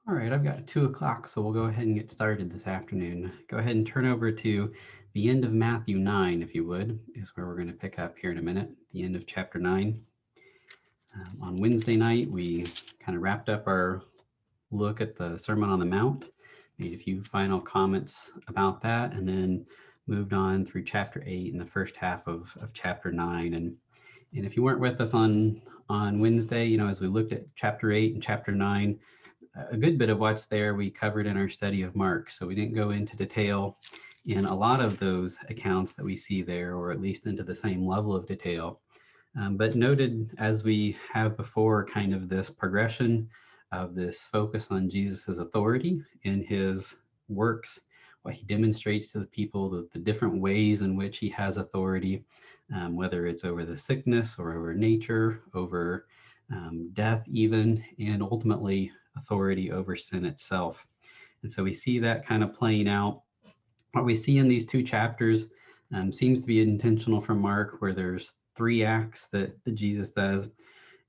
All right, I've got 2 o'clock, so we'll go ahead and get started this afternoon. Go ahead and turn over to the end of Matthew 9, if you would, is where we're going to pick up here in a minute, the end of chapter 9. On Wednesday night, we kind of wrapped up our look at the Sermon on the Mount, made a few final comments about that, and then moved on through chapter 8 and the first half of chapter 9. And if you weren't with us on Wednesday, as we looked at chapter 8 and chapter 9, a good bit of what's there we covered in our study of Mark. So we didn't go into detail in a lot of those accounts that we see there, or at least into the same level of detail. But noted, as we have before, kind of this progression of this focus on Jesus's authority in his works, what he demonstrates to the people, the different ways in which he has authority, whether it's over the sickness or over nature, over death even, and ultimately authority over sin itself. And so we see that kind of playing out. What we see in these two chapters seems to be intentional from Mark, where there's three acts that Jesus does,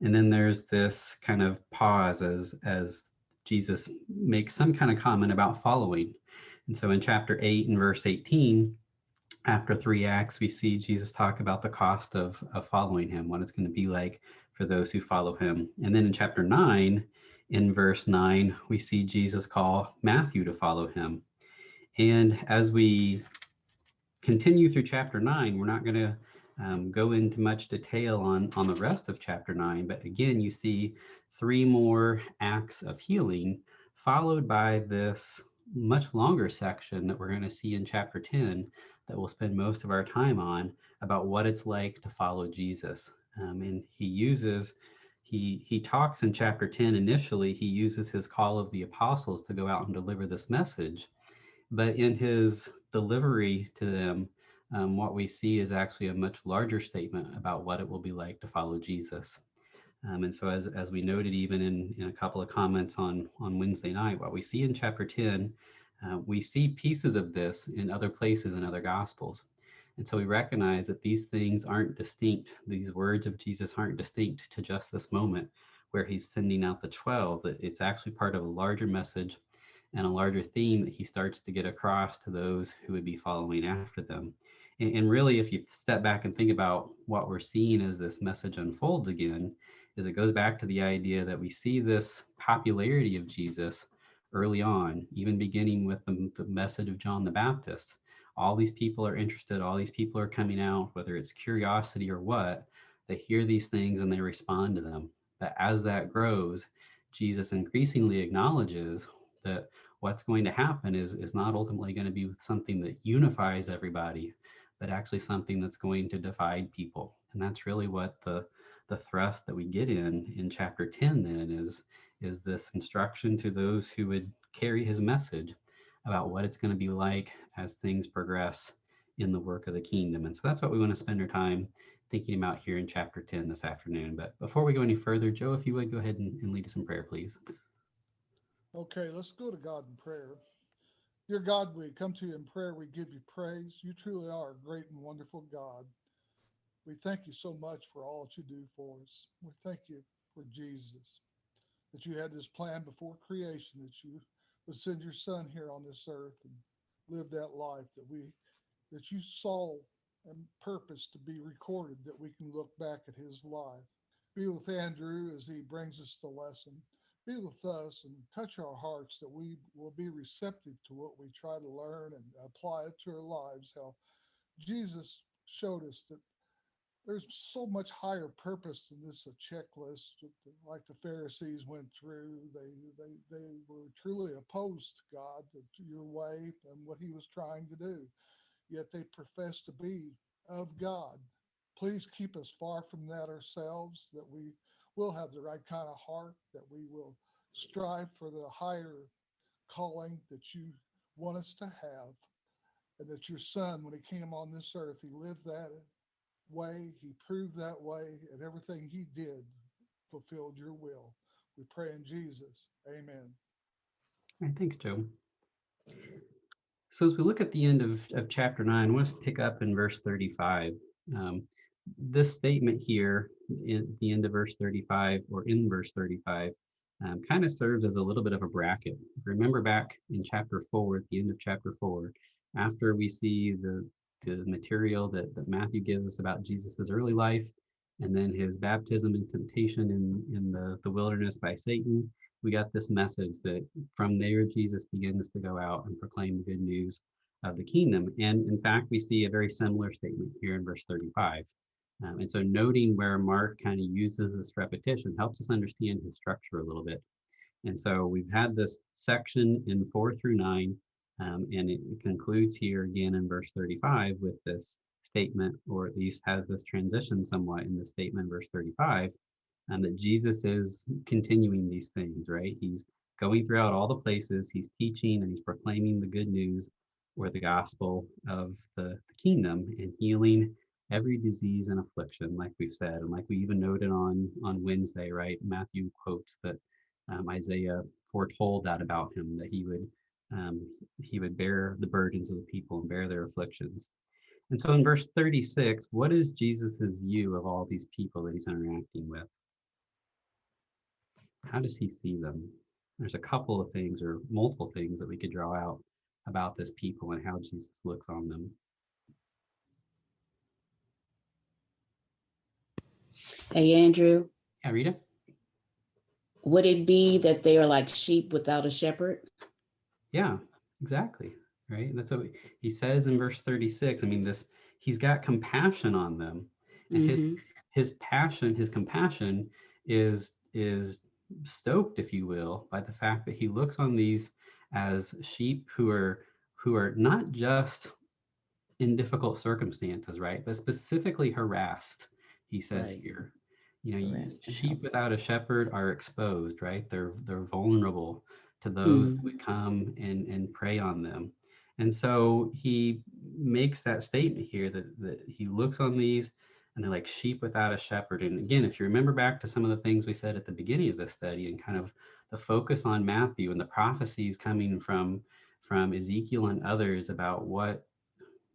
and then there's this kind of pause as Jesus makes some kind of comment about following. And so in chapter 8 and verse 18, after three acts, we see Jesus talk about the cost of following him, what it's going to be like for those who follow him. And then in chapter 9, in verse 9, we see Jesus call Matthew to follow him. And as we continue through chapter 9, we're not going to go into much detail on the rest of chapter 9, but again, you see three more acts of healing, followed by this much longer section that we're going to see in chapter 10 that we'll spend most of our time on, about what it's like to follow Jesus. And he talks in chapter 10 initially, he uses his call of the apostles to go out and deliver this message. But in his delivery to them, what we see is actually a much larger statement about what it will be like to follow Jesus. And so, as we noted, even in a couple of comments on Wednesday night, what we see in chapter 10, we see pieces of this in other places in other gospels. And so we recognize that these things aren't distinct. These words of Jesus aren't distinct to just this moment where he's sending out the 12, that it's actually part of a larger message and a larger theme that he starts to get across to those who would be following after them. And really, if you step back and think about what we're seeing as this message unfolds again, is it goes back to the idea that we see this popularity of Jesus early on, even beginning with the message of John the Baptist. All these people are interested, all these people are coming out, whether it's curiosity or what, they hear these things and they respond to them. But as that grows, Jesus increasingly acknowledges that what's going to happen is not ultimately going to be something that unifies everybody, but actually something that's going to divide people. And that's really what the thrust that we get in chapter 10 then is this instruction to those who would carry his message about what it's going to be like as things progress in the work of the kingdom. And so that's what we want to spend our time thinking about here in chapter 10 this afternoon. But before we go any further, Joe, if you would go ahead and lead us in prayer, please. Okay, let's go to God in prayer. Dear God, we come to you in prayer. We give you praise. You truly are a great and wonderful God. We thank you so much for all that you do for us. We thank you for Jesus, that you had this plan before creation, that you would send your son here on this earth and live that life that you saw and purposed to be recorded, that we can look back at his life. Be with Andrew as he brings us the lesson. Be with us and touch our hearts that we will be receptive to what we try to learn and apply it to our lives. How Jesus showed us that there's so much higher purpose than this a checklist like the Pharisees went through. They were truly opposed to God, to your way and what he was trying to do, yet they profess to be of God. Please keep us far from that ourselves, that we will have the right kind of heart, that we will strive for the higher calling that you want us to have, and that your son, when he came on this earth, he lived that way, he proved that way, and everything he did fulfilled your will. We pray in Jesus. Amen. All right, thanks, Joe. So as we look at the end of chapter 9, I want us to pick up in verse 35. Um, this statement here in the end of verse 35, or in verse 35, kind of serves as a little bit of a bracket. If you remember back in chapter 4, at the end of chapter 4, after we see the material that Matthew gives us about Jesus's early life, and then his baptism and temptation in the wilderness by Satan, we got this message that from there Jesus begins to go out and proclaim the good news of the kingdom. And in fact, we see a very similar statement here in verse 35. And so noting where Mark kind of uses this repetition helps us understand his structure a little bit. And so we've had this section in 4 through 9, and it concludes here again in verse 35 with this statement, or at least has this transition somewhat in the statement, verse 35, that Jesus is continuing these things, right? He's going throughout all the places, he's teaching and he's proclaiming the good news or the gospel of the kingdom and healing every disease and affliction, like we've said, and like we even noted on Wednesday, right? Matthew quotes that Isaiah foretold that about him, that he would bear the burdens of the people and bear their afflictions. And so in verse 36, what is Jesus's view of all these people that he's interacting with? How does he see them? There's a couple of things or multiple things that we could draw out about this people and how Jesus looks on them. Hey, Andrew, Yeah, Rita? would it be that they are like sheep without a shepherd? Yeah, exactly. Right. That's what he says in verse 36. I mean, he's got compassion on them. And his passion, his compassion is stoked, if you will, by the fact that he looks on these as sheep who are not just in difficult circumstances, right? But specifically harassed, he says Right. here. You know, Harassed and sheep helpless. without a shepherd are exposed, right? They're vulnerable to those who would come and prey on them. And so he makes that statement here that he looks on these and they're like sheep without a shepherd. And again, if you remember back to some of the things we said at the beginning of this study and kind of the focus on Matthew and the prophecies coming from Ezekiel and others about what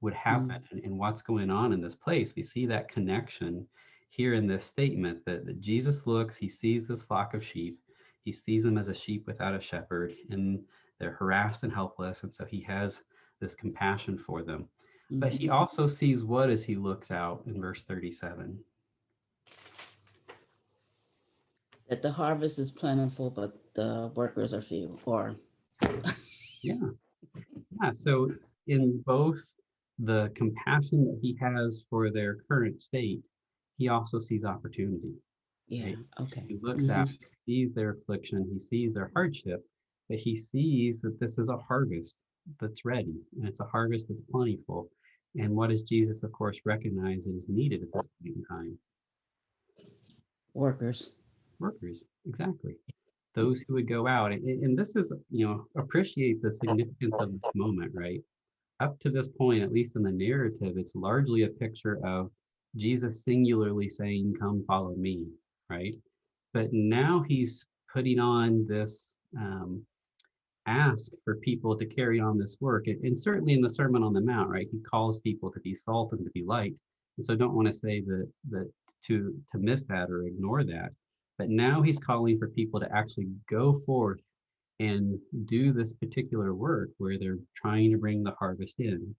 would happen and what's going on in this place, we see that connection here in this statement that Jesus looks, he sees this flock of sheep, he sees them as a sheep without a shepherd, and they're harassed and helpless, and so he has this compassion for them. But he also sees what as he looks out in verse 37? That the harvest is plentiful, but the workers are few. Or Yeah. So in both the compassion that he has for their current state, he also sees opportunity. yeah, Right? okay. He looks out, he sees their affliction, he sees their hardship, but he sees that this is a harvest that's ready, and it's a harvest that's plentiful. And what does Jesus, of course, recognize is needed at this point in time? Workers. Workers, exactly. Those who would go out, and this is, appreciate the significance of this moment, right? Up to this point, at least in the narrative, it's largely a picture of Jesus singularly saying, "Come follow me," right? But now he's putting on this ask for people to carry on this work. And certainly in the Sermon on the Mount, right, he calls people to be salt and to be light. And so don't want to say that to miss that or ignore that. But now he's calling for people to actually go forth and do this particular work where they're trying to bring the harvest in.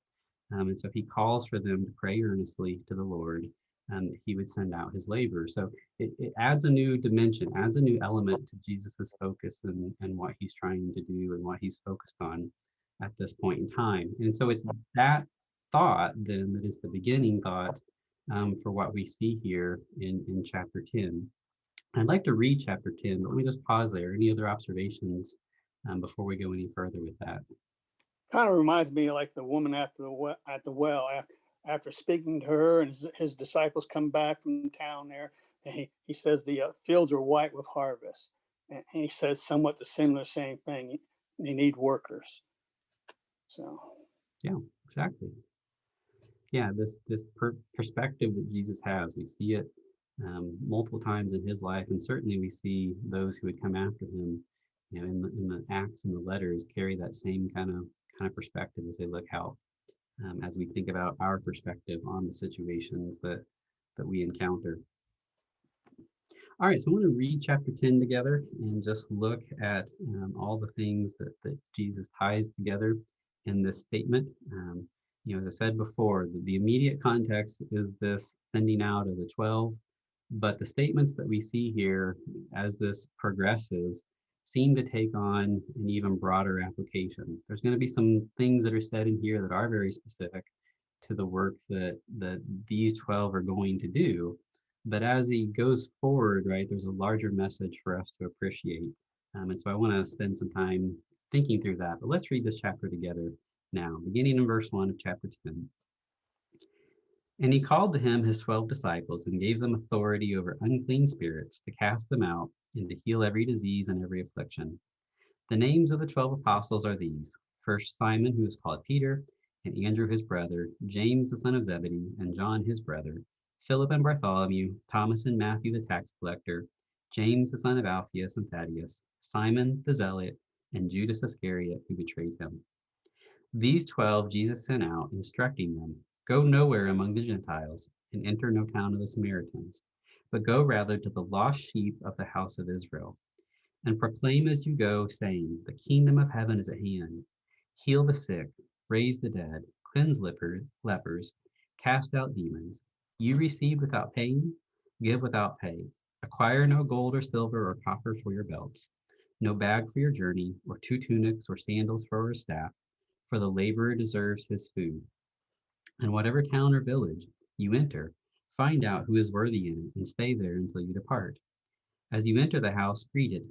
And so he calls for them to pray earnestly to the Lord and that he would send out his labor. So it adds a new dimension, adds a new element to Jesus's focus and what he's trying to do and what he's focused on at this point in time. And so it's that thought then that is the beginning thought for what we see here in chapter 10. I'd like to read chapter 10, but let me just pause there. Any other observations before we go any further with that? Kind of reminds me of like the woman at the well after speaking to her, and his disciples come back from town there, and he says the fields are white with harvest, and he says somewhat the similar same thing. They need workers. So yeah, exactly. Yeah, this perspective that Jesus has, we see it multiple times in his life, and certainly we see those who would come after him, in the Acts and the letters, carry that same kind of perspective as they look out, as we think about our perspective on the situations that we encounter. All right, so I want to read chapter 10 together and just look at all the things that Jesus ties together in this statement. As I said before, the immediate context is this sending out of the 12, but the statements that we see here as this progresses seem to take on an even broader application. There's going to be some things that are said in here that are very specific to the work that these 12 are going to do. But as he goes forward, right, there's a larger message for us to appreciate. And so I want to spend some time thinking through that. But let's read this chapter together now, beginning in verse 1 of chapter 10. And he called to him his 12 disciples and gave them authority over unclean spirits to cast them out and to heal every disease and every affliction. The names of the 12 apostles are these: first Simon, who is called Peter, and Andrew his brother, James the son of Zebedee, and John his brother, Philip and Bartholomew, Thomas and Matthew the tax collector, James the son of Alphaeus and Thaddeus, Simon the zealot, and Judas Iscariot, who betrayed him. These 12 Jesus sent out, instructing them, "Go nowhere among the Gentiles, and enter no town of the Samaritans, but go rather to the lost sheep of the house of Israel. And proclaim as you go, saying, the kingdom of heaven is at hand. Heal the sick, raise the dead, cleanse lepers, cast out demons. You receive without paying, give without pay. Acquire no gold or silver or copper for your belts, no bag for your journey, or 2 tunics or sandals for a staff, for the laborer deserves his food. And whatever town or village you enter, find out who is worthy in it, and stay there until you depart. As you enter the house, greet it.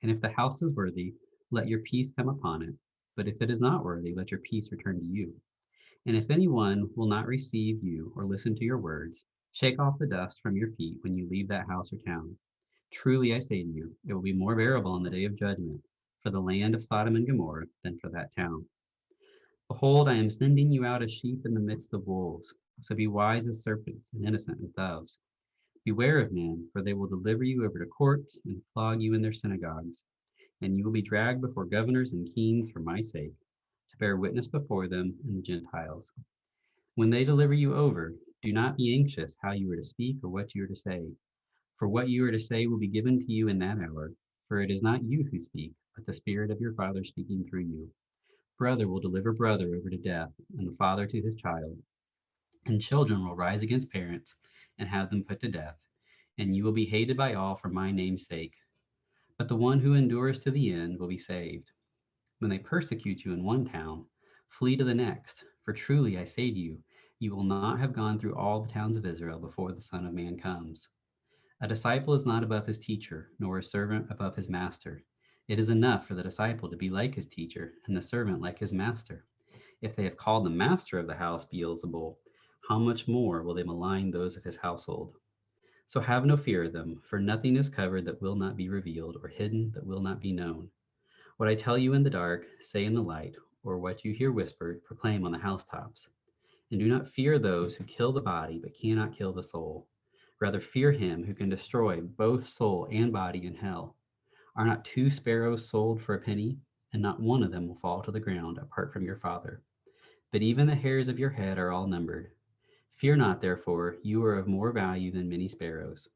And if the house is worthy, let your peace come upon it. But if it is not worthy, let your peace return to you. And if anyone will not receive you or listen to your words, shake off the dust from your feet when you leave that house or town. Truly I say to you, it will be more bearable on the day of judgment for the land of Sodom and Gomorrah than for that town. Behold, I am sending you out as sheep in the midst of wolves. So be wise as serpents and innocent as doves. Beware of men, for they will deliver you over to courts and flog you in their synagogues. And you will be dragged before governors and kings for my sake, to bear witness before them and the Gentiles. When they deliver you over, do not be anxious how you are to speak or what you are to say. For what you are to say will be given to you in that hour. For it is not you who speak, but the Spirit of your Father speaking through you. Brother will deliver brother over to death, and the father to his child. And children will rise against parents and have them put to death. And you will be hated by all for my name's sake. But the one who endures to the end will be saved. When they persecute you in one town, flee to the next. For truly I say to you, you will not have gone through all the towns of Israel before the Son of Man comes. A disciple is not above his teacher, nor a servant above his master. It is enough for the disciple to be like his teacher, and the servant like his master. If they have called the master of the house Beelzebul, how much more will they malign those of his household? So have no fear of them, for nothing is covered that will not be revealed, or hidden that will not be known. What I tell you in the dark, say in the light, or what you hear whispered, proclaim on the housetops. And do not fear those who kill the body, but cannot kill the soul. Rather fear him who can destroy both soul and body in hell. Are not 2 sparrows sold for a penny? And not one of them will fall to the ground apart from your Father. But even the hairs of your head are all numbered. Fear not, therefore, you are of more value than many sparrows.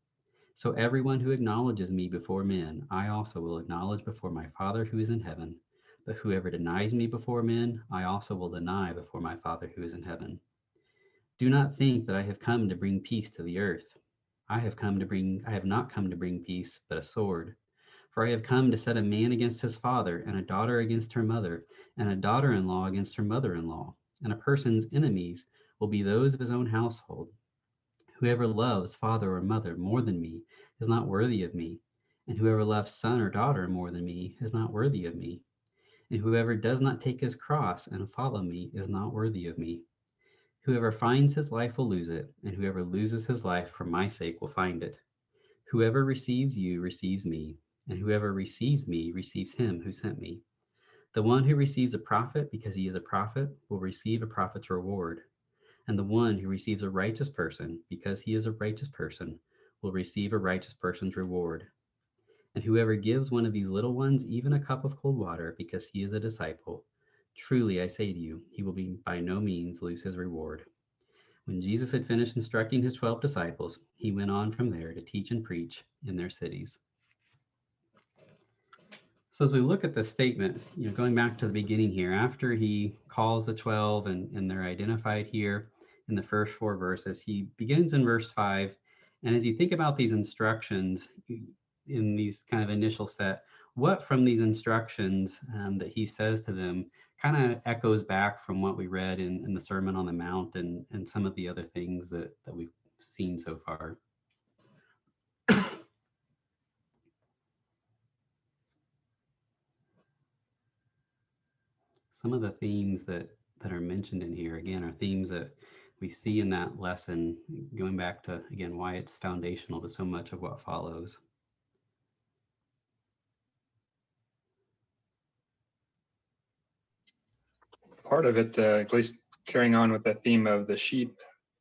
So everyone who acknowledges me before men, I also will acknowledge before my Father who is in heaven. But whoever denies me before men, I also will deny before my Father who is in heaven. Do not think that I have come to bring peace to the earth. I have not come to bring peace, but a sword. For I have come to set a man against his father, and a daughter against her mother, and a daughter-in-law against her mother-in-law. And a person's enemies will be those of his own household. Whoever loves father or mother more than me is not worthy of me, and whoever loves son or daughter more than me is not worthy of me. And whoever does not take his cross and follow me is not worthy of me. Whoever finds his life will lose it, and whoever loses his life for my sake will find it. Whoever receives you receives me, and whoever receives me receives him who sent me. The one who receives a prophet because he is a prophet will receive a prophet's reward, and the one who receives a righteous person because he is a righteous person will receive a righteous person's reward. And whoever gives one of these little ones even a cup of cold water because he is a disciple, truly I say to you, he will by no means lose his reward. When Jesus had finished instructing his 12 disciples, he went on from there to teach and preach in their cities. So as we look at this statement, going back to the beginning here, after he calls the 12 and they're identified here in the first 4 verses, he begins in verse 5. And as you think about these instructions in these kind of initial set, what from these instructions that he says to them kind of echoes back from what we read in the Sermon on the Mount and some of the other things that we've seen so far? Some of the themes that are mentioned in here, again, are themes that we see in that lesson, going back to, again, why it's foundational to so much of what follows. Part of it, at least carrying on with the theme of the sheep,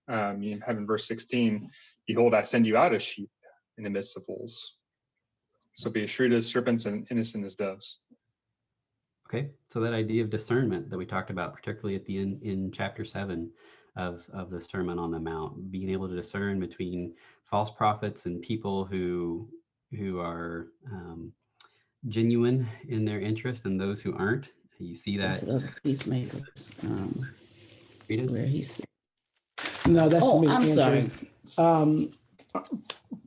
you have in verse 16, behold, I send you out as sheep in the midst of wolves. So be as shrewd as serpents and innocent as doves. Okay, so that idea of discernment that we talked about, particularly at the end in chapter 7 of the Sermon on the Mount, being able to discern between false prophets and people who are genuine in their interest and those who aren't. You see that. Blessed are the peacemakers. Rita? Where he's. No, that's Oh, me. I'm Andrew. sorry.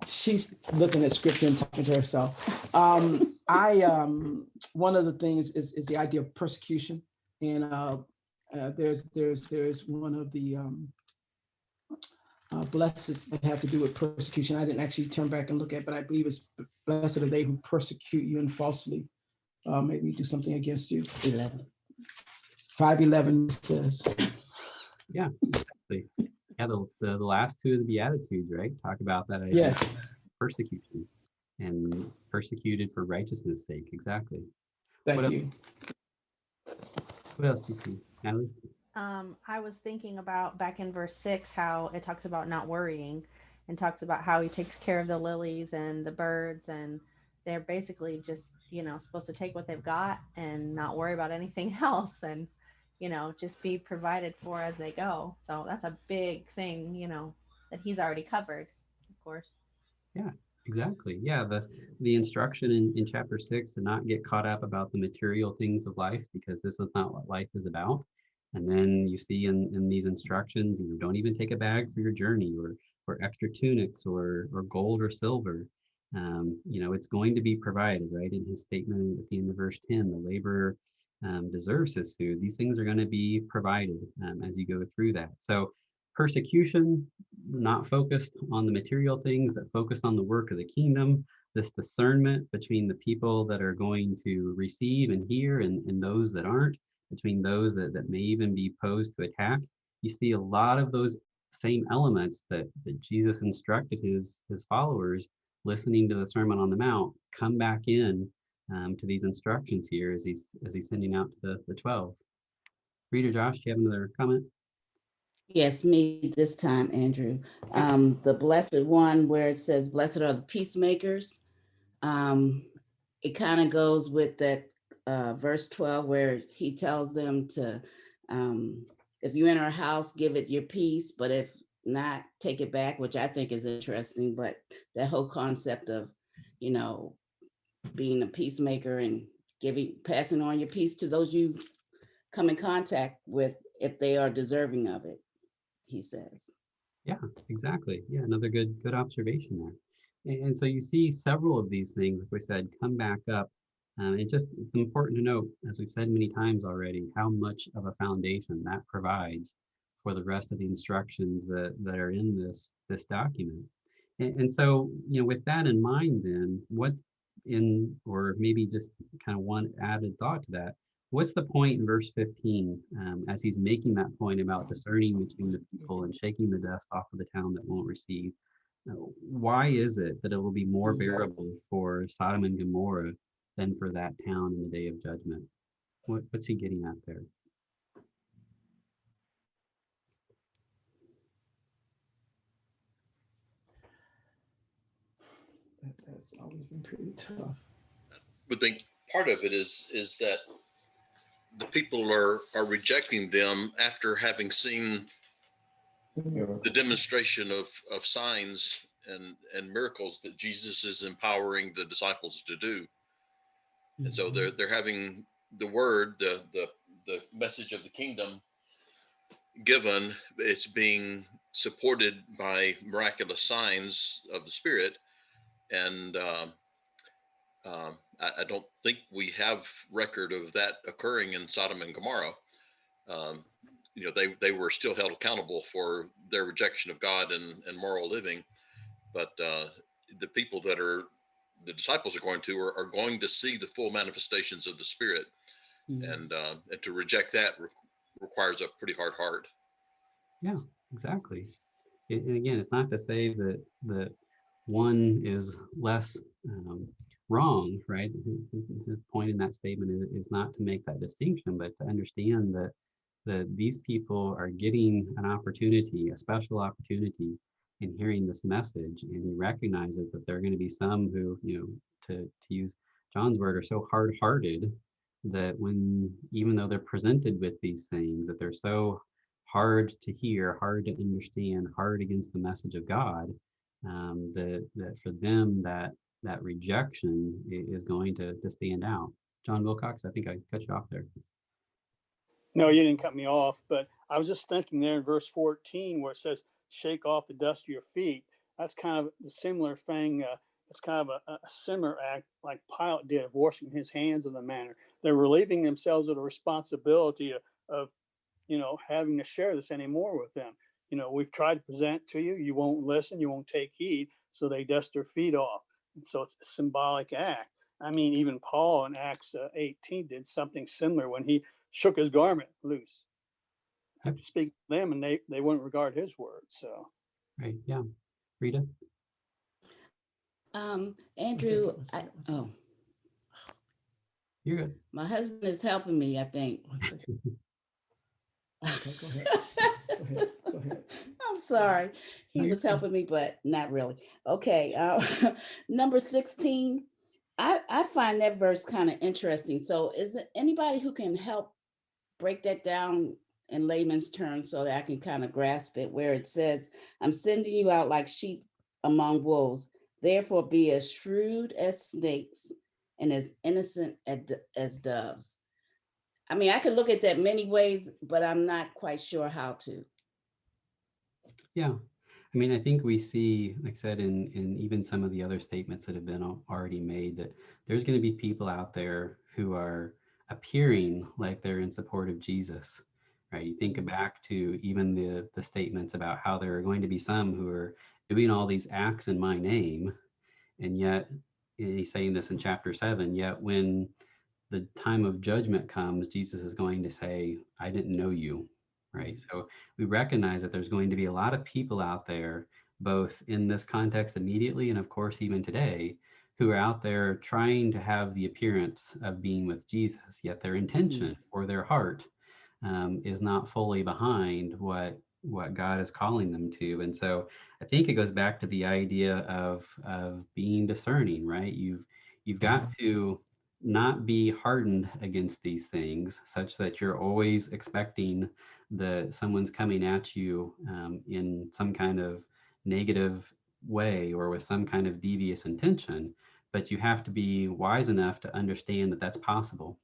She's looking at scripture and talking to herself. One of the things is the idea of persecution, and there's one of the blessings that have to do with persecution. I didn't actually turn back and look at, but I believe it's blessed are they who persecute you and falsely maybe do something against you. 11. 5:11 says. Yeah, exactly. Yeah, the last 2 of the Beatitudes, right? Talk about that idea Yes. of persecution and persecuted for righteousness' sake. Exactly. Thank you. What else do you see, Natalie? I was thinking about back in verse 6 how it talks about not worrying and talks about how he takes care of the lilies and the birds, and they're basically just, supposed to take what they've got and not worry about anything else, and just be provided for as they go. So that's a big thing, that he's already covered, of course. Yeah, exactly. Yeah, the instruction in chapter 6 to not get caught up about the material things of life, because this is not what life is about. And then you see in these instructions, don't even take a bag for your journey, or extra tunics, or gold or silver. It's going to be provided, right? In his statement at the end of verse 10, the laborer deserves his food. These things are going to be provided as you go through that. So persecution, not focused on the material things, but focused on the work of the kingdom, this discernment between the people that are going to receive and hear and those that aren't, between those that may even be posed to attack. You see a lot of those same elements that Jesus instructed his followers listening to the Sermon on the Mount come back in to these instructions here as he's sending out to the 12. Reader Josh, do you have another comment? Yes, me this time, Andrew. The blessed one where it says, blessed are the peacemakers. It kind of goes with that verse 12 where he tells them to, if you enter a house, give it your peace, but if not, take it back, which I think is interesting. But that whole concept of, being a peacemaker and passing on your peace to those you come in contact with if they are deserving of it, he says. Yeah, exactly. Yeah, another good observation there. And so you see several of these things, like we said, come back up. It's important to note, as we've said many times already, how much of a foundation that provides for the rest of the instructions that are in this document. And so, with that in mind, then or maybe just kind of one added thought to that, what's the point in verse 15 as he's making that point about discerning between the people and shaking the dust off of the town that won't receive? Why is it that it will be more bearable for Sodom and Gomorrah than for that town in the day of judgment? What's he getting at there? That's always been pretty tough. But think part of it is that the people are rejecting them after having seen the demonstration of signs and miracles that Jesus is empowering the disciples to do. And so they're having the word, the message of the kingdom given. It's being supported by miraculous signs of the Spirit, and I don't think we have record of that occurring in Sodom and Gomorrah. You know, they were still held accountable for their rejection of God and moral living, but the people that are the disciples are going to are going to see the full manifestations of the Spirit, and to reject that requires a pretty hard heart. Yeah, exactly. And again, it's not to say that one is less wrong, right? His point in that statement is not to make that distinction, but to understand that these people are getting an opportunity, a special opportunity in hearing this message, and he recognizes that there are going to be some who, you know, to use John's word, are so hard-hearted that when, even though they're presented with these things, that they're so hard to hear, hard to understand, hard against the message of God, that for them that rejection is going to stand out. John Wilcox, I think I cut you off there. No, you didn't cut me off, but I was just thinking there in verse 14 where it says, shake off the dust of your feet. That's kind of the similar thing. It's kind of a similar act like Pilate did of washing his hands in the manner. They're relieving themselves of the responsibility of you know, having to share this anymore with them. You know, we've tried to present to you, you won't listen, you won't take heed, so they dust their feet off. And so it's a symbolic act. I mean, even Paul in Acts 18 did something similar when he shook his garment loose. Yep. To speak to them, and they wouldn't regard his words. So, Right, yeah. Rita? Andrew, One You're good. my husband is helping me, I think. second. Okay, go ahead. Go ahead. I'm sorry. He No, you're was fine. helping me, but not really. Okay. Number 16. I find that verse kind of interesting. So is it anybody who can help break that down in layman's terms so that I can kind of grasp it, where it says, I'm sending you out like sheep among wolves. Therefore be as shrewd as snakes and as innocent as doves. I mean, I could look at that many ways, but I'm not quite sure how to. Yeah. I mean, I think we see, like I said, in even some of the other statements that have been already made, that there's going to be people out there who are appearing like they're in support of Jesus, right? You think back to even the statements about how there are going to be some who are doing all these acts in my name, and yet, and he's saying this in chapter 7, yet when the time of judgment comes, Jesus is going to say, I didn't know you, right? So we recognize that there's going to be a lot of people out there, both in this context immediately and of course even today, who are out there trying to have the appearance of being with Jesus, yet their intention or their heart is not fully behind what God is calling them to. And so I think it goes back to the idea of being discerning, right? You've got to not be hardened against these things such that you're always expecting that someone's coming at you in some kind of negative way or with some kind of devious intention, but you have to be wise enough to understand that that's possible,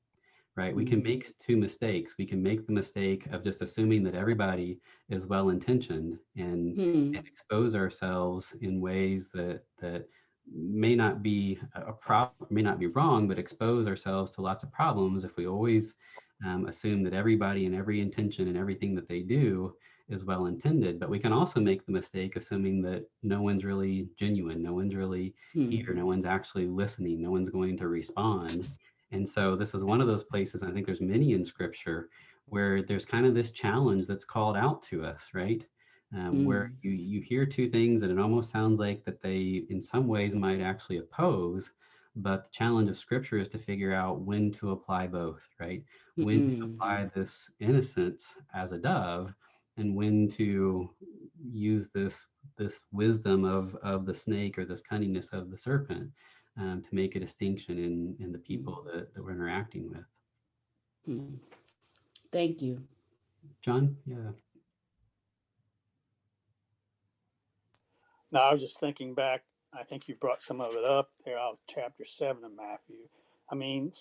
right? We can make two mistakes. We can make the mistake of just assuming that everybody is well-intentioned and expose ourselves in ways that may not be a problem, may not be wrong, but expose ourselves to lots of problems if we always assume that everybody and every intention and everything that they do is well-intended. But we can also make the mistake assuming that no one's really genuine, no one's really here, no one's actually listening, no one's going to respond. And so this is one of those places, I think there's many in scripture, where there's kind of this challenge that's called out to us, right? Where you hear two things and it almost sounds like that they in some ways might actually oppose, but the challenge of scripture is to figure out when to apply both, right? When to apply this innocence as a dove and when to use this wisdom of the snake or this cunningness of the serpent to make a distinction in the people that we're interacting with. Thank you. John, yeah. Now, I was just thinking back, I think you brought some of it up there out of chapter 7 of Matthew. I mean,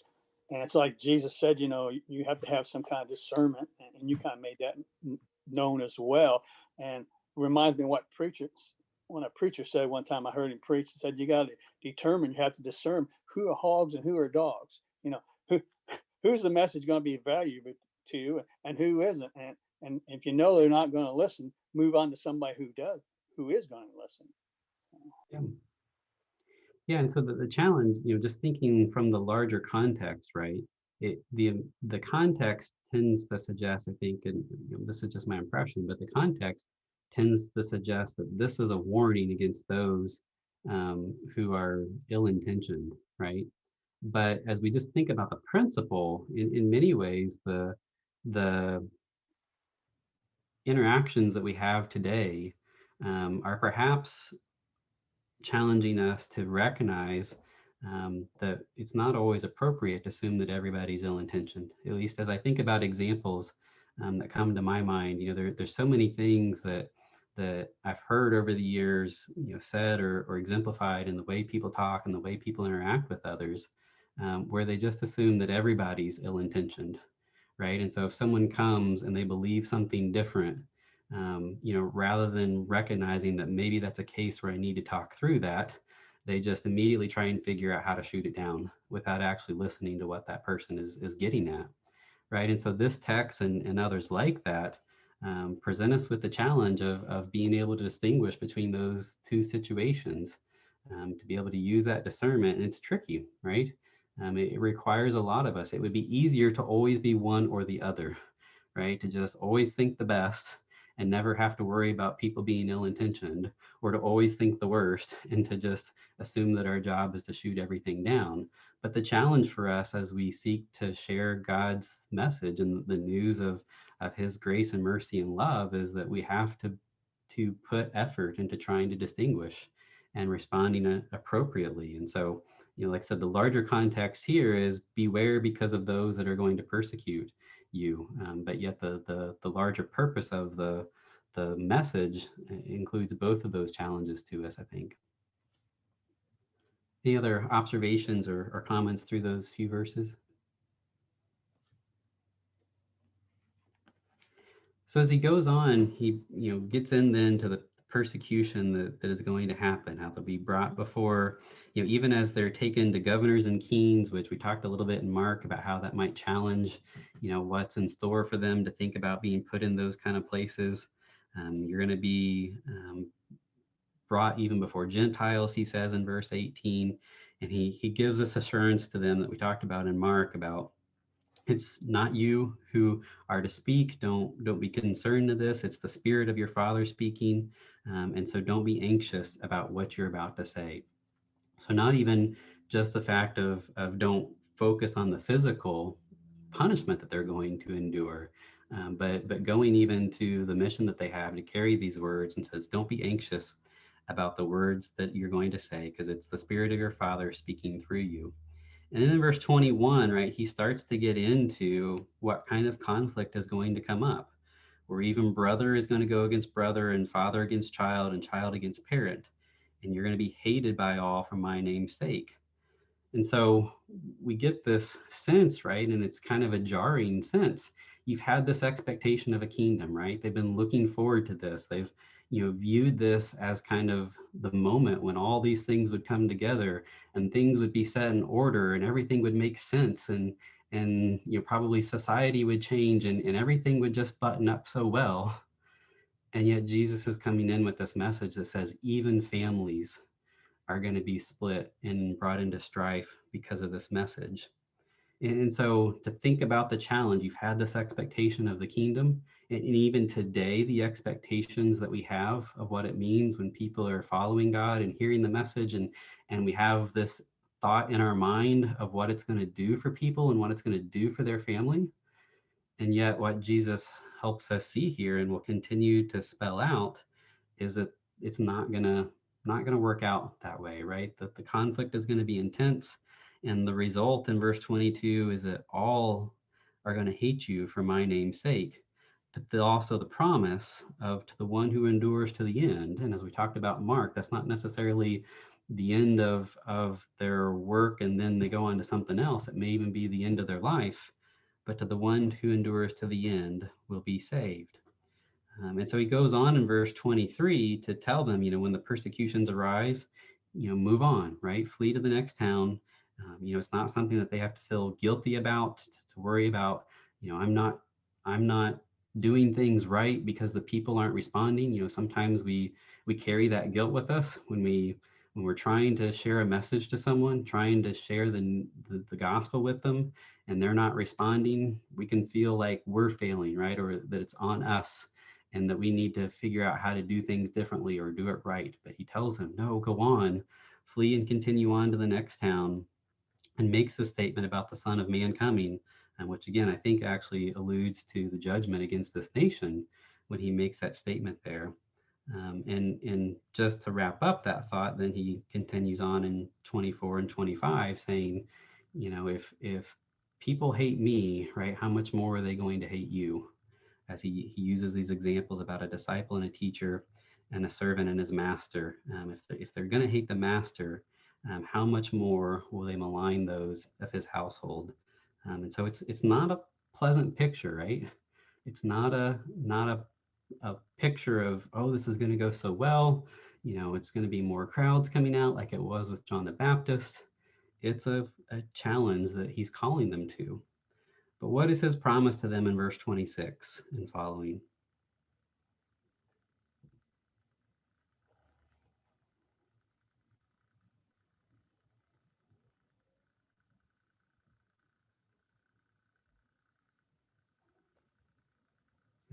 and it's like Jesus said, you know, you have to have some kind of discernment, and you kind of made that known as well. And it reminds me of what when a preacher said one time, I heard him preach, he said, you got to determine, you have to discern who are hogs and who are dogs. You know, who's the message going to be valuable to you and who isn't. And if you know they're not going to listen, move on to somebody who is going to listen. Yeah. Yeah, and so the challenge, just thinking from the larger context, right? The context tends to suggest, I think, and this is just my impression, but the context tends to suggest that this is a warning against those who are ill-intentioned, right? But as we just think about the principle, in many ways, the interactions that we have today are perhaps challenging us to recognize that it's not always appropriate to assume that everybody's ill-intentioned. At least as I think about examples that come to my mind, there's so many things that I've heard over the years, said or exemplified in the way people talk and the way people interact with others, where they just assume that everybody's ill-intentioned, right? And so if someone comes and they believe something different, rather than recognizing that maybe that's a case where I need to talk through that, they just immediately try and figure out how to shoot it down without actually listening to what that person is getting at, right? And so this text and others like that present us with the challenge of being able to distinguish between those two situations, to be able to use that discernment. And it's tricky, right? It requires a lot of us. It would be easier to always be one or the other, right? To just always think the best and never have to worry about people being ill-intentioned, or to always think the worst and to just assume that our job is to shoot everything down. But the challenge for us as we seek to share God's message and the news of his grace and mercy and love is that we have to put effort into trying to distinguish and responding appropriately. And so, like I said, the larger context here is beware because of those that are going to persecute you. But yet the larger purpose of the message includes both of those challenges to us, I think. Any other observations or comments through those few verses? So as he goes on, he gets in then to the persecution that is going to happen, how they'll be brought before, even as they're taken to governors and kings, which we talked a little bit in Mark about how that might challenge, what's in store for them to think about being put in those kind of places. You're going to be brought even before Gentiles, he says in verse 18, and he gives this assurance to them that we talked about in Mark about it's not you who are to speak. Don't be concerned to this. It's the Spirit of your Father speaking. And so don't be anxious about what you're about to say. So not even just the fact of don't focus on the physical punishment that they're going to endure, but going even to the mission that they have to carry these words, and says, don't be anxious about the words that you're going to say, because it's the Spirit of your Father speaking through you. And then in verse 21, right, he starts to get into what kind of conflict is going to come up, where even brother is going to go against brother and father against child and child against parent. And you're going to be hated by all for my name's sake. And so we get this sense, right? And it's kind of a jarring sense. You've had this expectation of a kingdom, right? They've been looking forward to this. They've viewed this as kind of the moment when all these things would come together and things would be set in order and everything would make sense, and probably society would change and everything would just button up so well. And yet Jesus is coming in with this message that says even families are going to be split and brought into strife because of this message. And so to think about the challenge, you've had this expectation of the kingdom, and even today, the expectations that we have of what it means when people are following God and hearing the message, and we have this thought in our mind of what it's going to do for people and what it's going to do for their family. And yet what Jesus helps us see here and will continue to spell out is that it's not going to work out that way, right? That the conflict is going to be intense. And the result in verse 22 is that all are going to hate you for my name's sake. but also the promise of to the one who endures to the end. And as we talked about Mark, that's not necessarily the end of their work and then they go on to something else. It may even be the end of their life, but to the one who endures to the end will be saved. And so he goes on in verse 23 to tell them, when the persecutions arise, move on, right? Flee to the next town. It's not something that they have to feel guilty about, to worry about, I'm not doing things right because the people aren't responding. Sometimes we carry that guilt with us when we're trying to share a message to someone, trying to share the gospel with them, and they're not responding. We can feel like we're failing, right? Or that it's on us and that we need to figure out how to do things differently or do it right. But he tells them, no, go on, flee and continue on to the next town, and makes the statement about the Son of Man coming, and which again, I think actually alludes to the judgment against this nation when he makes that statement there. And just to wrap up that thought, then he continues on in 24 and 25 saying, if people hate me, right, how much more are they going to hate you? As he uses these examples about a disciple and a teacher and a servant and his master. If they're going to hate the master, how much more will they malign those of his household? And so it's not a pleasant picture, right? It's not a picture of, oh, this is going to go so well. It's going to be more crowds coming out like it was with John the Baptist. It's a challenge that he's calling them to. But what is his promise to them in verse 26 and following?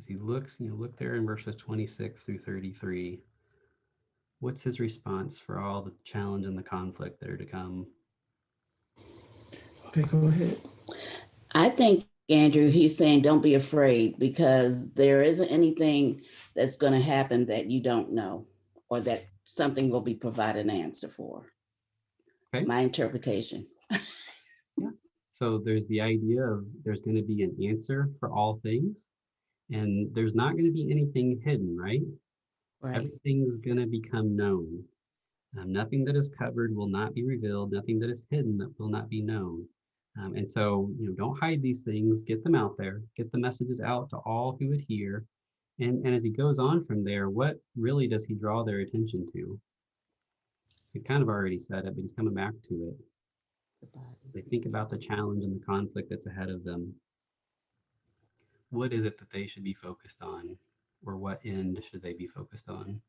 As he looks, look there in verses 26 through 33. What's his response for all the challenge and the conflict that are to come? Okay, go ahead. I think, Andrew, he's saying don't be afraid because there isn't anything that's going to happen that you don't know or that something will be provided an answer for. Okay. My interpretation. Yeah. So there's the idea of there's going to be an answer for all things, and there's not going to be anything hidden, right? Right. Everything's going to become known. Nothing that is covered will not be revealed. Nothing that is hidden that will not be known. And so, don't hide these things. Get them out there. Get the messages out to all who would hear. And as he goes on from there, what really does he draw their attention to? He's kind of already said it, but he's coming back to it. They think about the challenge and the conflict that's ahead of them. What is it that they should be focused on? Or what end should they be focused on?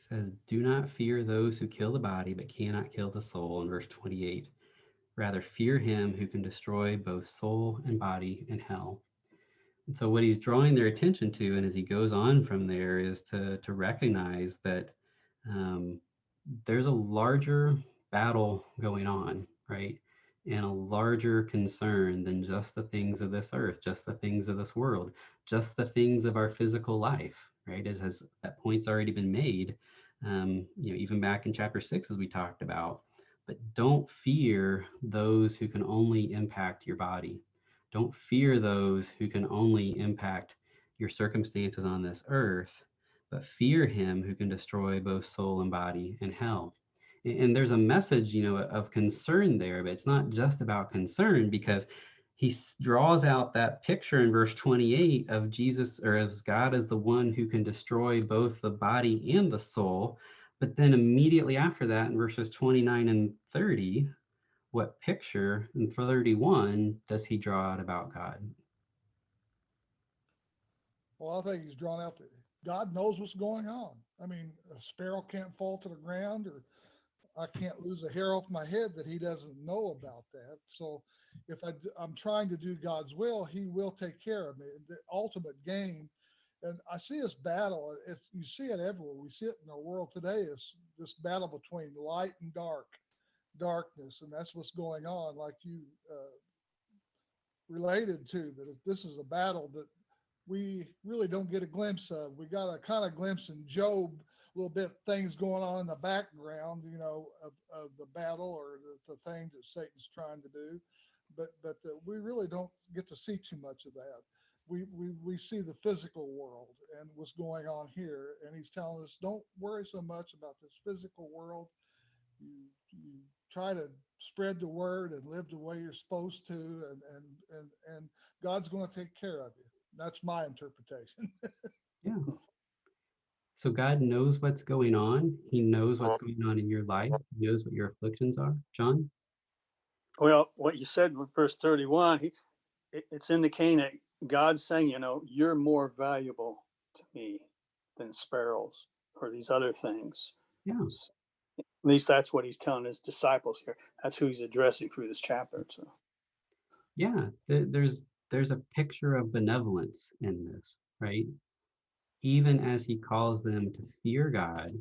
Says, do not fear those who kill the body but cannot kill the soul in verse 28. Rather fear him who can destroy both soul and body in hell. And so what he's drawing their attention to, and as he goes on from there, is to recognize that there's a larger battle going on, right? And a larger concern than just the things of this earth, just the things of this world, just the things of our physical life, right? As that point's already been made, even back in chapter 6, as we talked about. But don't fear those who can only impact your body. Don't fear those who can only impact your circumstances on this earth, but fear him who can destroy both soul and body in hell. And there's a message, of concern there, but it's not just about concern, because he draws out that picture in verse 28 of Jesus, or as God as the one who can destroy both the body and the soul. But then immediately after that, in verses 29 and 30, what picture in 31 does he draw out about God? Well, I think he's drawn out that God knows what's going on. I mean, a sparrow can't fall to the ground, or I can't lose a hair off my head that he doesn't know about that. So if I'm trying to do God's will, he will take care of me. The ultimate gain. And I see this battle, you see it everywhere. We see it in our world today, is this battle between light and darkness. And that's what's going on, like you related to, that this is a battle that we really don't get a glimpse of. We got a kind of glimpse in Job little bit things going on in the background, of the battle or the thing that Satan's trying to do. But we really don't get to see too much of that. We see the physical world and what's going on here, and he's telling us, don't worry so much about this physical world. You try to spread the word and live the way you're supposed to, and God's going to take care of you. That's my interpretation. Yeah. So God knows what's going on. He knows what's going on in your life. He knows what your afflictions are. John? Well, what you said with verse 31, it's indicating that God's saying, you're more valuable to me than sparrows or these other things. Yeah. At least that's what he's telling his disciples here. That's who he's addressing through this chapter. So Yeah. There's a picture of benevolence in this, right? Even as he calls them to fear God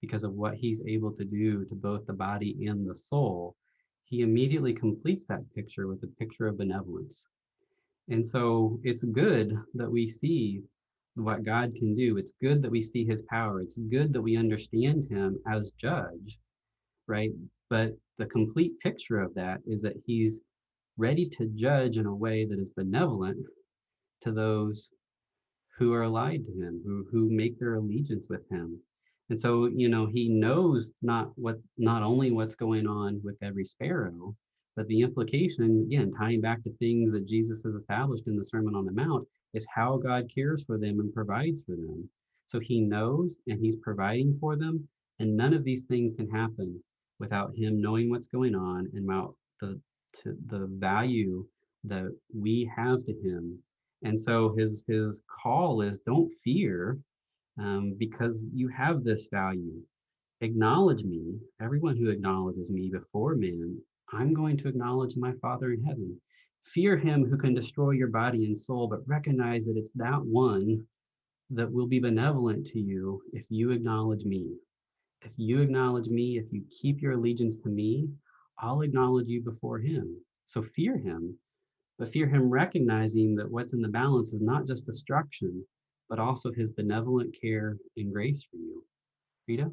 because of what he's able to do to both the body and the soul, he immediately completes that picture with a picture of benevolence. And so it's good that we see what God can do. It's good that we see his power. It's good that we understand him as judge, right? But the complete picture of that is that he's ready to judge in a way that is benevolent to those who are allied to him, who make their allegiance with him. And so, he knows not only what's going on with every sparrow, but the implication, again, tying back to things that Jesus has established in the Sermon on the Mount, is how God cares for them and provides for them. So he knows and he's providing for them. And none of these things can happen without him knowing what's going on and about the value that we have to him. And so his call is, don't fear, because you have this value. Acknowledge me. Everyone who acknowledges me before men, I'm going to acknowledge my Father in heaven. Fear him who can destroy your body and soul, but recognize that it's that one that will be benevolent to you if you acknowledge me. If you acknowledge me, if you keep your allegiance to me, I'll acknowledge you before him. So fear him, but fear him recognizing that what's in the balance is not just destruction, but also his benevolent care and grace for you. Rita?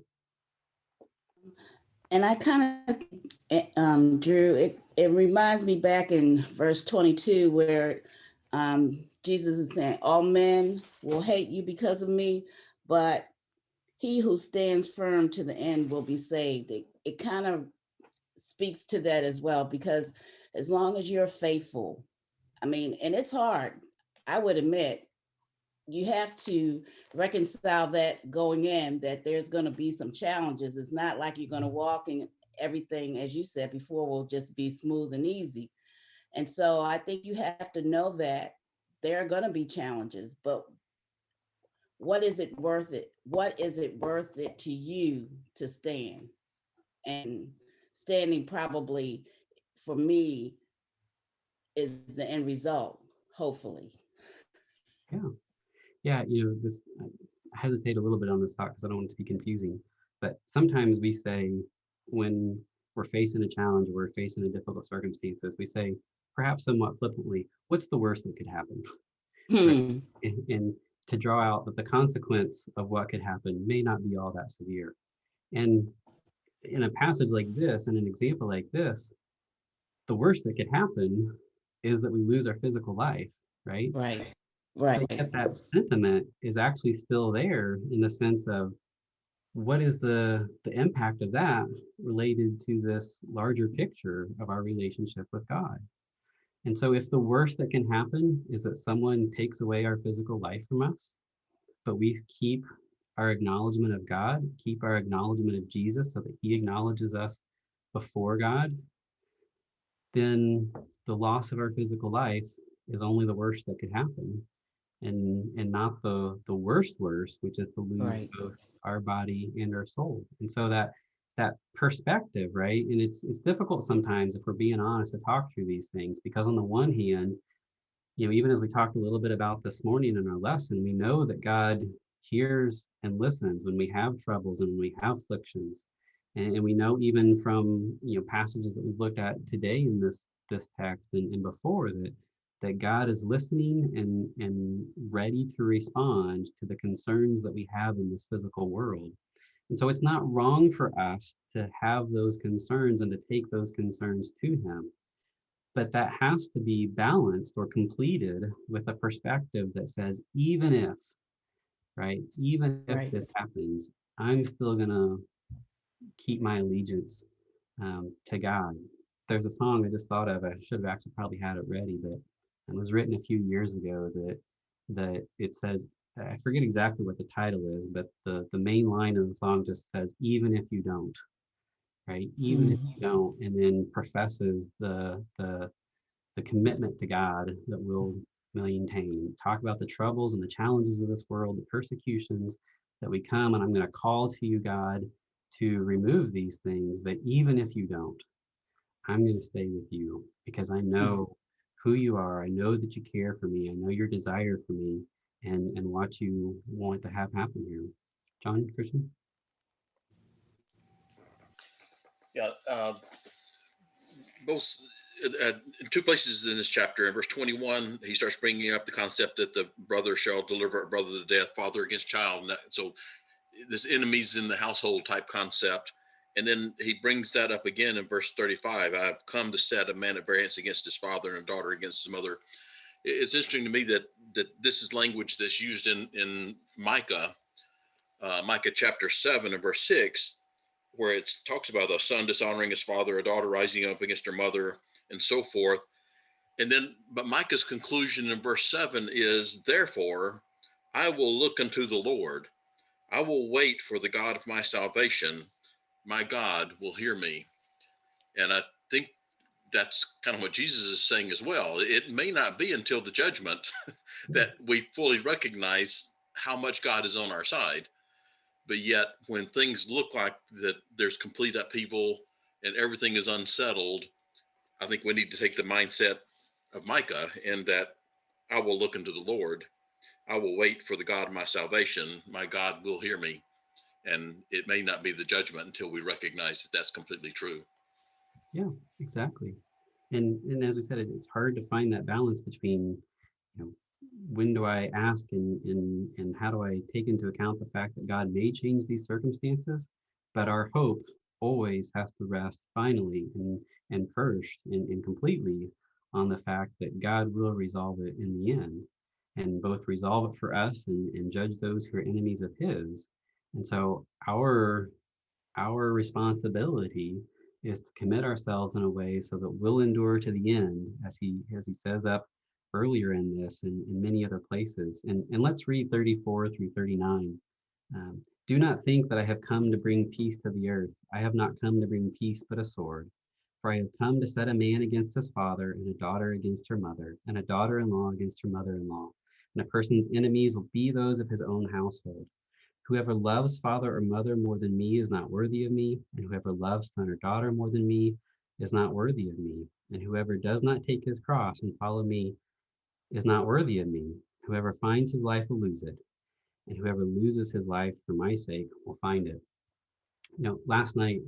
And I kind of, Drew, it reminds me back in verse 22 where Jesus is saying, all men will hate you because of me, but he who stands firm to the end will be saved. It kind of speaks to that as well, because as long as you're faithful, and it's hard, I would admit, you have to reconcile that going in, that there's going to be some challenges. It's not like you're going to walk and everything, as you said before, will just be smooth and easy. And so I think you have to know that there are going to be challenges, but what is it worth it? What is it worth it to you to stand? And standing probably for me is the end result, hopefully. Yeah, this, I hesitate a little bit on this thought because I don't want it to be confusing, but sometimes we say, when we're facing a challenge or we're facing a difficult circumstances, we say, perhaps somewhat flippantly, what's the worst that could happen? Right? And to draw out that the consequence of what could happen may not be all that severe. And in a passage like this, and an example like this, the worst that could happen is that we lose our physical life, right? Right. But yet that sentiment is actually still there, in the sense of, what is the impact of that related to this larger picture of our relationship with God? And so if the worst that can happen is that someone takes away our physical life from us, but we keep our acknowledgement of God, keep our acknowledgement of Jesus so that he acknowledges us before God, then the loss of our physical life is only the worst that could happen, and not the worst, which is to lose both our body and our soul. And so that perspective, right? And it's difficult sometimes, if we're being honest, to talk through these things, because on the one hand, even as we talked a little bit about this morning in our lesson, we know that God hears and listens when we have troubles and when we have afflictions. And we know, even from passages that we've looked at today in this text and before, that God is listening and ready to respond to the concerns that we have in this physical world. And so it's not wrong for us to have those concerns and to take those concerns to him. But that has to be balanced or completed with a perspective that says, even if, right, even if Right. this happens, I'm still going to keep my allegiance to God. There's a song I just thought of. I should have actually probably had it ready, but it was written a few years ago that it says, I forget exactly what the title is, but the main line of the song just says, even if you don't, right? Even if you don't, and then professes the commitment to God that we'll maintain. Talk about the troubles and the challenges of this world, the persecutions that we come, and I'm going to call to you, God, to remove these things. But even if you don't, I'm going to stay with you because I know who you are. I know that you care for me. I know your desire for me and what you want to have happen here. John, Christian? Yeah, both in two places in this chapter. In verse 21, he starts bringing up the concept that the brother shall deliver a brother to death, father against child. And so this enemies in the household type concept. And then he brings that up again in verse 35. I've come to set a man at variance against his father and a daughter against his mother. It's interesting to me that this is language that's used in Micah, Micah chapter 7 and verse 6, where it talks about a son dishonoring his father, a daughter rising up against her mother, and so forth. And then, but Micah's conclusion in verse 7 is, therefore, I will look unto the Lord. I will wait for the God of my salvation. My God will hear me. And I think that's kind of what Jesus is saying as well. It may not be until the judgment that we fully recognize how much God is on our side. But yet, when things look like that there's complete upheaval and everything is unsettled, I think we need to take the mindset of Micah, and that I will look unto the Lord. I will wait for the God of my salvation. My God will hear me. And it may not be the judgment until we recognize that that's completely true. Yeah, exactly. And as we said, it's hard to find that balance between, you know, when do I ask and how do I take into account the fact that God may change these circumstances, but our hope always has to rest finally and first and completely on the fact that God will resolve it in the end, and both resolve it for us and judge those who are enemies of his. And so our responsibility is to commit ourselves in a way so that we'll endure to the end, as he says up earlier in this and in many other places. And let's read 34 through 39. Do not think that I have come to bring peace to the earth. I have not come to bring peace, but a sword. For I have come to set a man against his father, and a daughter against her mother, and a daughter-in-law against her mother-in-law. And a person's enemies will be those of his own household. Whoever loves father or mother more than me is not worthy of me, and whoever loves son or daughter more than me is not worthy of me. And whoever does not take his cross and follow me is not worthy of me. Whoever finds his life will lose it, and whoever loses his life for my sake will find it. You know, last night,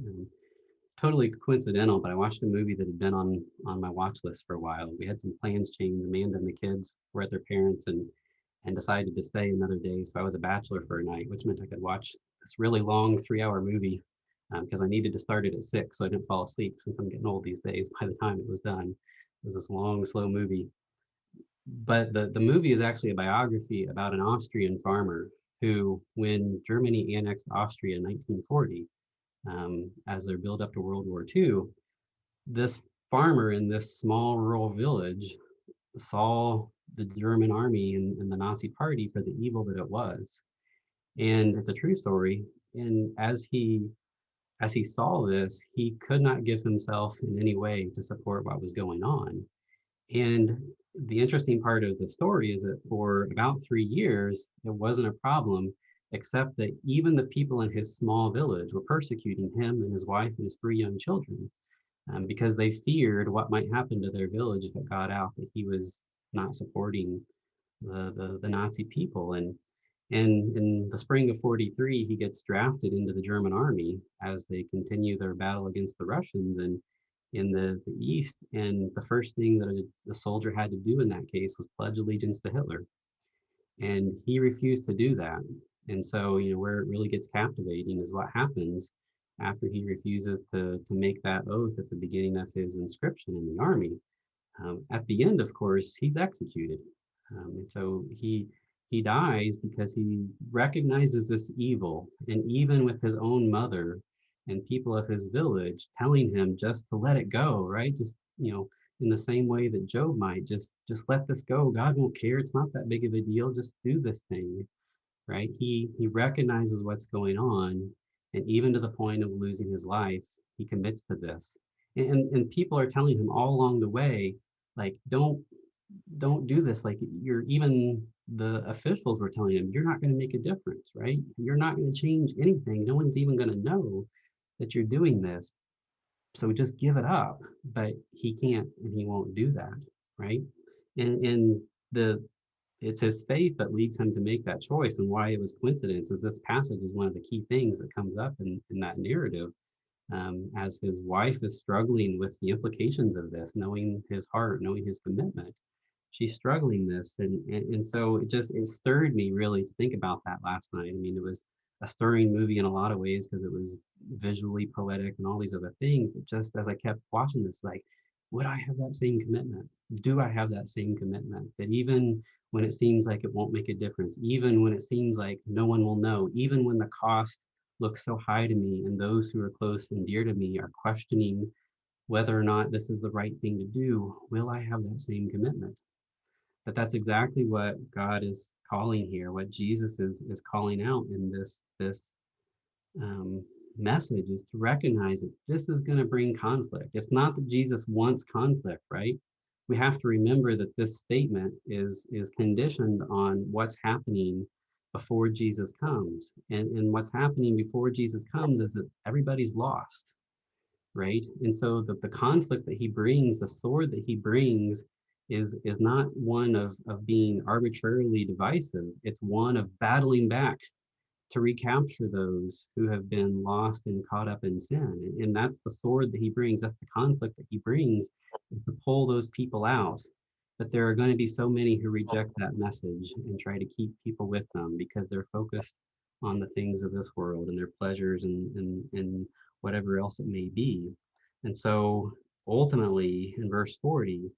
totally coincidental, but I watched a movie that had been on my watch list for a while. We had some plans changed. Amanda and the kids were at their parents and decided to stay another day. So I was a bachelor for a night, which meant I could watch this really long 3-hour movie because I needed to start it at 6 so I didn't fall asleep since I'm getting old these days. By the time it was done, it was this long, slow movie. But the movie is actually a biography about an Austrian farmer who, when Germany annexed Austria in 1940, as their build up to World War II, this farmer in this small rural village saw the German army and the Nazi party for the evil that it was. And it's a true story. And as he saw this, he could not give himself in any way to support what was going on. And the interesting part of the story is that for about 3 years, it wasn't a problem, except that even the people in his small village were persecuting him and his wife and his 3 young children because they feared what might happen to their village if it got out that he was not supporting the Nazi people. And in the spring of 43, he gets drafted into the German army as they continue their battle against the Russians and in the East. And the first thing that a soldier had to do in that case was pledge allegiance to Hitler. And he refused to do that. And so, where it really gets captivating is what happens after he refuses to make that oath at the beginning of his inscription in the army. At the end, of course, he's executed. And so he dies because he recognizes this evil, and even with his own mother and people of his village telling him just to let it go, right? Just, in the same way that Job might just let this go. God won't care. It's not that big of a deal. Just do this thing, right? He recognizes what's going on, and even to the point of losing his life, he commits to this. And people are telling him all along the way, like, don't do this. Like, you're even the officials were telling him, you're not going to make a difference, right? You're not going to change anything. No one's even going to know that you're doing this. So just give it up. But he can't, and he won't do that, right? And the it's his faith that leads him to make that choice. And why it was coincidence is this passage is one of the key things that comes up in that narrative, as his wife is struggling with the implications of this, knowing his heart, knowing his commitment. She's struggling this, and so it stirred me really to think about that last night. I mean, it was a stirring movie in a lot of ways because it was visually poetic and all these other things. But just as I kept watching this, like, would I have that same commitment? Do I have that same commitment? That even when it seems like it won't make a difference, even when it seems like no one will know, even when the cost looks so high to me and those who are close and dear to me are questioning whether or not this is the right thing to do, will I have that same commitment? But that's exactly what God is calling here, what Jesus is calling out in this message, is to recognize that this is going to bring conflict. It's not that Jesus wants conflict, right? We have to remember that this statement is conditioned on what's happening before Jesus comes. And what's happening before Jesus comes is that everybody's lost, right? And so the conflict that he brings, the sword that he brings, is not one of being arbitrarily divisive. It's one of battling back to recapture those who have been lost and caught up in sin. And that's the sword that he brings. That's the conflict that he brings, is to pull those people out. But there are going to be so many who reject that message and try to keep people with them because they're focused on the things of this world and their pleasures and whatever else it may be. And so ultimately in verse 40,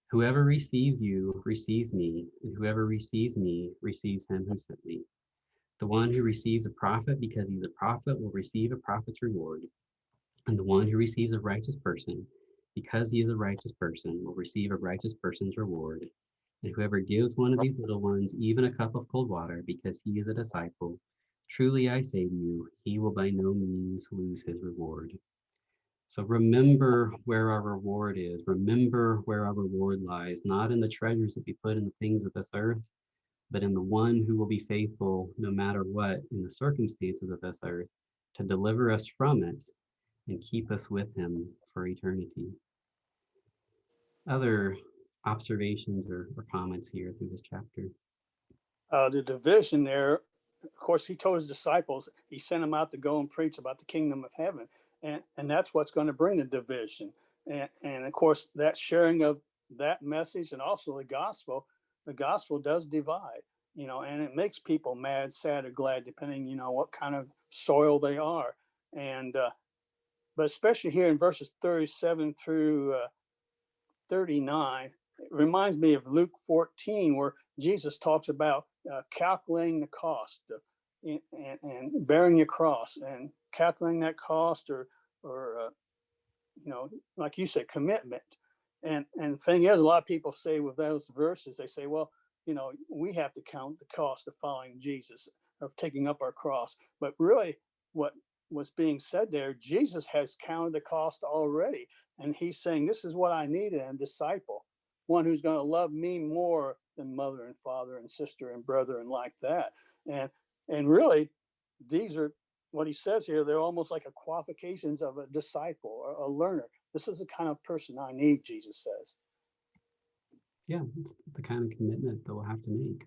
whoever receives you receives me, and whoever receives me receives him who sent me. The one who receives a prophet because he's a prophet will receive a prophet's reward. And the one who receives a righteous person because he is a righteous person will receive a righteous person's reward. And whoever gives one of these little ones even a cup of cold water because he is a disciple, truly I say to you, he will by no means lose his reward. So remember where our reward is. Remember where our reward lies, not in the treasures that we put in the things of this earth, but in the one who will be faithful no matter what in the circumstances of this earth to deliver us from it and keep us with him for eternity. Other observations or comments here through this chapter? The division there, of course, he told his disciples, he sent them out to go and preach about the kingdom of heaven. And that's what's going to bring the division. And of course, that sharing of that message and also the gospel does divide, and it makes people mad, sad, or glad, depending, what kind of soil they are. And, but especially here in verses 37 through 39, it reminds me of Luke 14, where Jesus talks about calculating the cost and bearing your cross and calculating that cost or like you said, commitment. And the thing is, a lot of people say with those verses, they say, well, we have to count the cost of following Jesus, of taking up our cross. But really, what was being said there, Jesus has counted the cost already. And he's saying, this is what I need in a disciple, one who's going to love me more than mother and father and sister and brother and like that. And really, these are what he says here. They're almost like a qualifications of a disciple or a learner. This is the kind of person I need, Jesus says. Yeah, it's the kind of commitment that we'll have to make.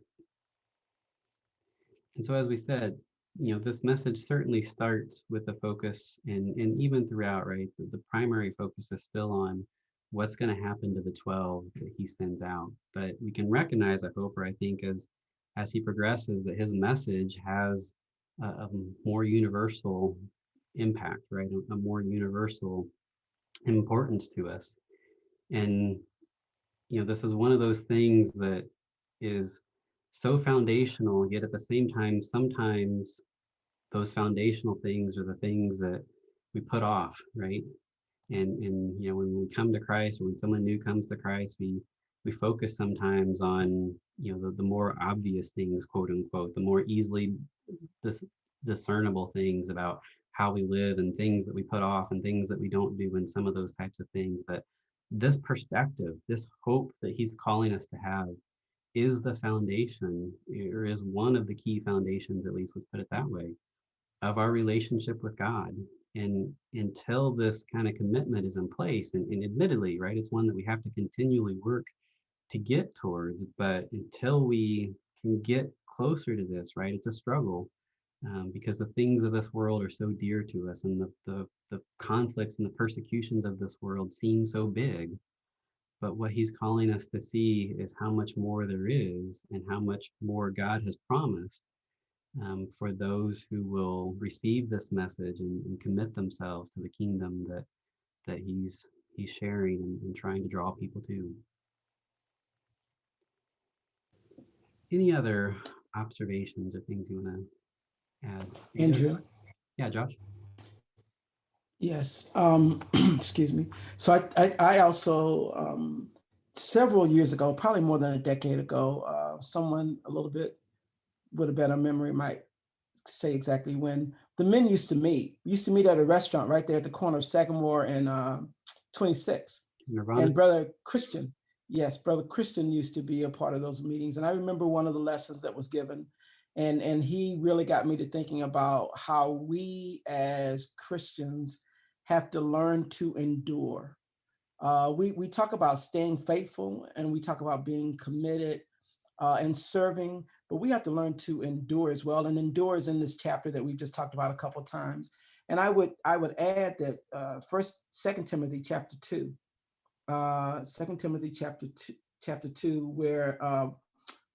And so, as we said, this message certainly starts with the focus, and even throughout, right? The primary focus is still on what's going to happen to the 12 that he sends out. But we can recognize, I hope, or I think, as as he progresses, that his message has a more universal impact, right? A more universal importance to us. And, this is one of those things that is so foundational, yet at the same time, sometimes those foundational things are the things that we put off, right? And when we come to Christ, or when someone new comes to Christ, we focus sometimes on the more obvious things, quote unquote, the more easily dis- discernible things about how we live, and things that we put off, and things that we don't do, and some of those types of things. But this perspective, this hope that he's calling us to have, is the foundation, or is one of the key foundations, at least, let's put it that way, of our relationship with God. And until this kind of commitment is in place, and admittedly, right, it's one that we have to continually work to get towards, but until we can get closer to this, right, it's a struggle, because the things of this world are so dear to us, and the conflicts and the persecutions of this world seem so big. But what he's calling us to see is how much more there is, and how much more God has promised, for those who will receive this message, and commit themselves to the kingdom that he's sharing, and trying to draw people to. Any other observations or things you want to add? Andrew. Yeah, Josh. Yes. Excuse me. So I also, several years ago, probably more than a decade ago, someone a little bit with a better memory might say exactly when, the men used to meet. We used to meet at a restaurant right there at the corner of Sagamore and 26. Nirvana. And Brother Christian, yes, Brother Christian used to be a part of those meetings. And I remember one of the lessons that was given, and he really got me to thinking about how we as Christians have to learn to endure. We talk about staying faithful, and we talk about being committed and serving, but we have to learn to endure as well. And endure is in this chapter that we've just talked about a couple of times. And I would add that Second Timothy chapter 2, 2 Timothy chapter 2, where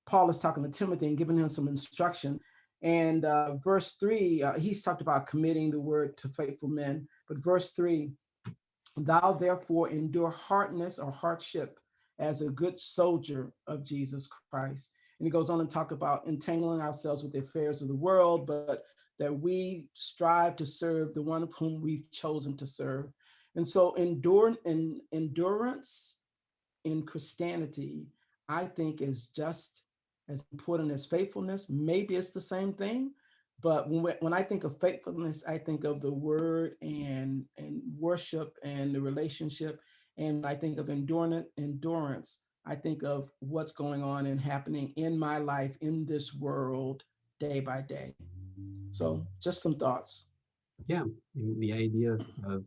Paul is talking to Timothy and giving him some instruction. And verse 3, he's talked about committing the word to faithful men. But verse 3, thou therefore endure hardness or hardship as a good soldier of Jesus Christ. And he goes on and talk about entangling ourselves with the affairs of the world, but that we strive to serve the one of whom we've chosen to serve. And so endurance in Christianity, I think, is just as important as faithfulness. Maybe it's the same thing, but when I think of faithfulness, I think of the word and worship and the relationship. And I think of endurance, I think of what's going on and happening in my life in this world day by day. So just some thoughts. Yeah, the idea of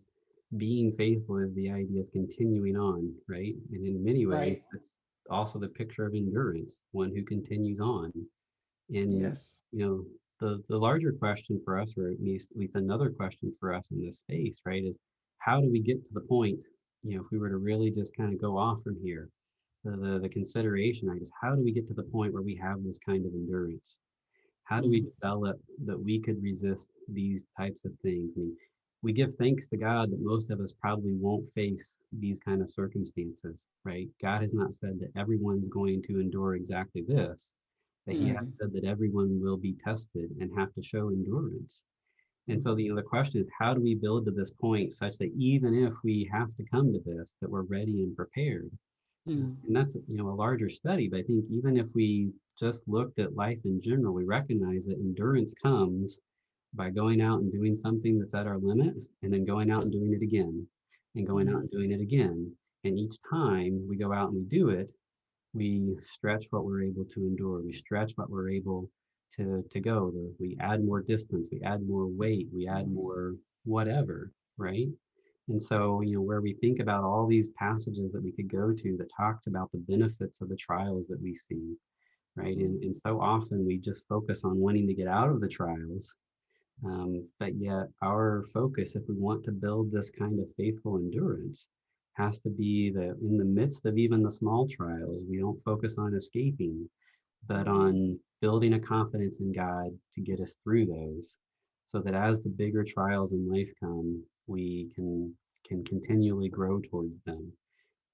being faithful is the idea of continuing on, right? And in many ways, Right. it's also the picture of endurance, one who continues on. And Yes. the larger question for us, or at least another question for us in this space, right, is how do we get to the point, if we were to really just kind of go off from here, the consideration, I guess, how do we get to the point where we have this kind of endurance? How do we develop that we could resist these types of things? I mean, we give thanks to God that most of us probably won't face these kind of circumstances, right? God has not said that everyone's going to endure exactly this, that he has said that everyone will be tested and have to show endurance. And so the question is, how do we build to this point such that even if we have to come to this, that we're ready and prepared? And that's a larger study, but I think even if we just looked at life in general, we recognize that endurance comes by going out and doing something that's at our limit, and then going out and doing it again, and going out and doing it again. And each time we go out and we do it, we stretch what we're able to endure. We stretch what we're able to go. We add more distance, we add more weight, we add more whatever, right? And so, where we think about all these passages that we could go to that talked about the benefits of the trials that we see, right? And so often we just focus on wanting to get out of the trials. But yet our focus, if we want to build this kind of faithful endurance, has to be that in the midst of even the small trials, we don't focus on escaping, but on building a confidence in God to get us through those, so that as the bigger trials in life come, we can continually grow towards them.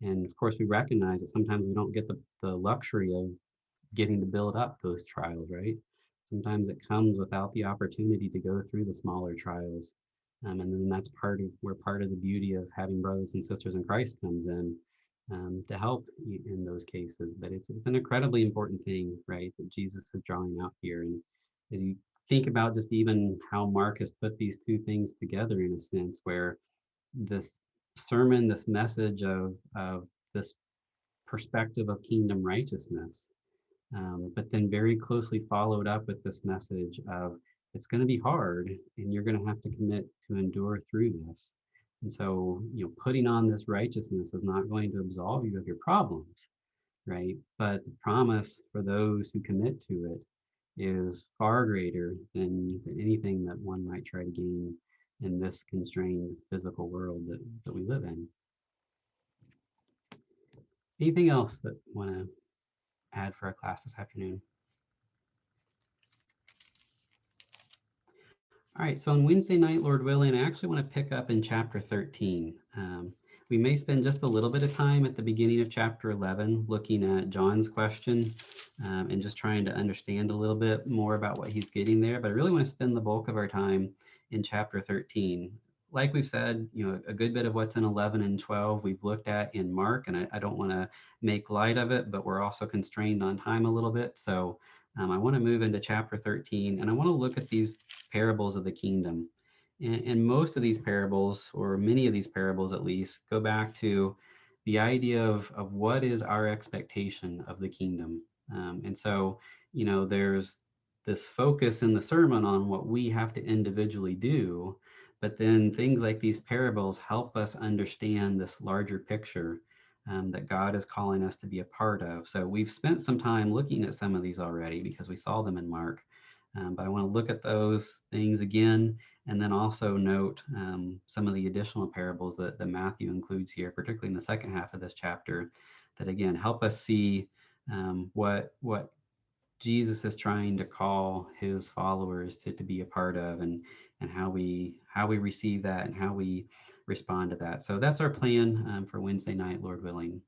And of course, we recognize that sometimes we don't get the luxury of getting to build up those trials, right? Sometimes it comes without the opportunity to go through the smaller trials. And then that's where part of the beauty of having brothers and sisters in Christ comes in, to help in those cases. But it's an incredibly important thing, right, that Jesus is drawing out here. And as you think about just even how Mark has put these two things together in a sense, where this sermon, this message of this perspective of kingdom righteousness, but then very closely followed up with this message of it's going to be hard and you're going to have to commit to endure through this. And so, putting on this righteousness is not going to absolve you of your problems, right? But the promise for those who commit to it is far greater than anything that one might try to gain in this constrained physical world that we live in. Anything else that want to add for our class this afternoon? All right, so on Wednesday night, Lord willing, I actually want to pick up in chapter 13. We may spend just a little bit of time at the beginning of chapter 11 looking at John's question, and just trying to understand a little bit more about what he's getting there. But I really want to spend the bulk of our time in chapter 13. Like we've said, a good bit of what's in 11 and 12 we've looked at in Mark, and I don't want to make light of it, but we're also constrained on time a little bit. So I want to move into chapter 13, and I want to look at these parables of the kingdom. And most of these parables, or many of these parables at least, go back to the idea of what is our expectation of the kingdom. And so, there's this focus in the sermon on what we have to individually do, but then things like these parables help us understand this larger picture that God is calling us to be a part of. So we've spent some time looking at some of these already because we saw them in Mark. But I want to look at those things again, and then also note some of the additional parables that Matthew includes here, particularly in the second half of this chapter, that again help us see what Jesus is trying to call his followers to be a part of, and how we receive that and how we respond to that. So that's our plan for Wednesday night, Lord willing.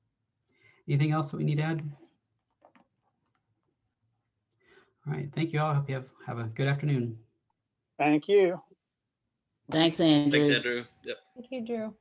Anything else that we need to add? All right, thank you all. I hope you have a good afternoon. Thank you. Thanks, Andrew. Thanks, Andrew. Yep. Thank you, Drew.